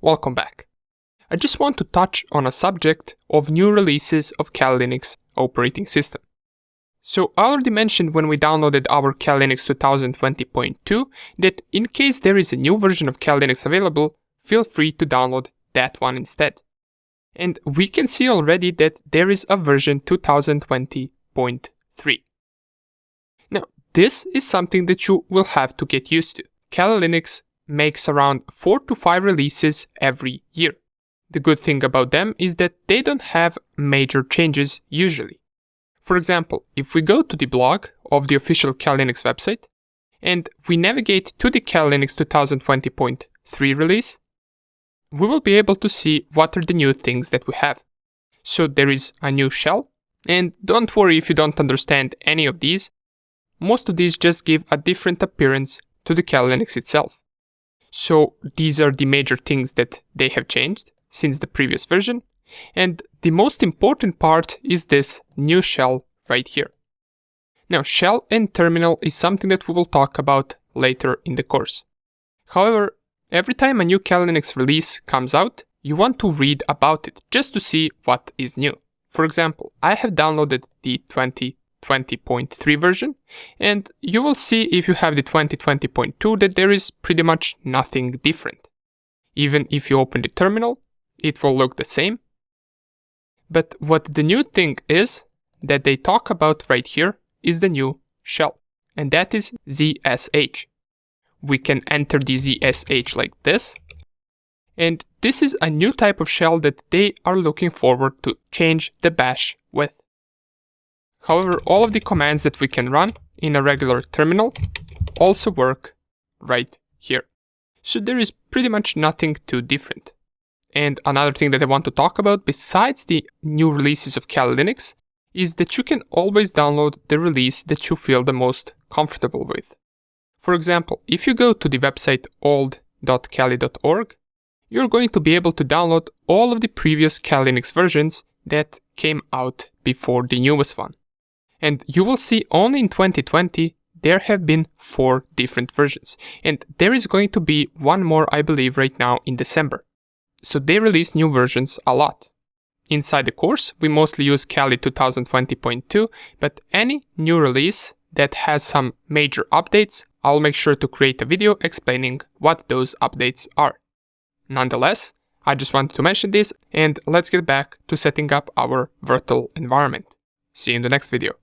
Welcome back. I just want to touch on a subject of new releases of Kali Linux operating system. So I already mentioned when we downloaded our Kali Linux 2020.2 that in case there is a new version of Kali Linux available, feel free to download that one instead. And we can see already that there is a version 2020.3. Now, this is something that you will have to get used to. Kali Linux makes around 4 to 5 releases every year. The good thing about them is that they don't have major changes usually. For example, if we go to the blog of the official Kali Linux website and we navigate to the Kali Linux 2020.3 release, we will be able to see what are the new things that we have. So there is a new shell, and don't worry if you don't understand any of these. Most of these just give a different appearance to the Kali Linux itself. So these are the major things that they have changed since the previous version, and the most important part is this new shell right here. Now, shell and terminal is something that we will talk about later in the course. However, every time a new Kali Linux release comes out, you want to read about it just to see what is new. For example, I have downloaded the 2020.3 version, and you will see if you have the 2020.2 that there is pretty much nothing different. Even if you open the terminal, it will look the same. But what the new thing is that they talk about right here is the new shell, and that is ZSH. We can enter the ZSH like this, and this is a new type of shell that they are looking forward to change the bash with. However, all of the commands that we can run in a regular terminal also work right here. So there is pretty much nothing too different. And another thing that I want to talk about besides the new releases of Kali Linux is that you can always download the release that you feel the most comfortable with. For example, if you go to the website old.kali.org, you're going to be able to download all of the previous Kali Linux versions that came out before the newest one. And you will see only in 2020 there have been 4 different versions, and there is going to be one more, I believe, right now in December. So they release new versions a lot. Inside the course, we mostly use Kali 2020.2, but any new release that has some major updates, I'll make sure to create a video explaining what those updates are. Nonetheless, I just wanted to mention this, and let's get back to setting up our virtual environment. See you in the next video.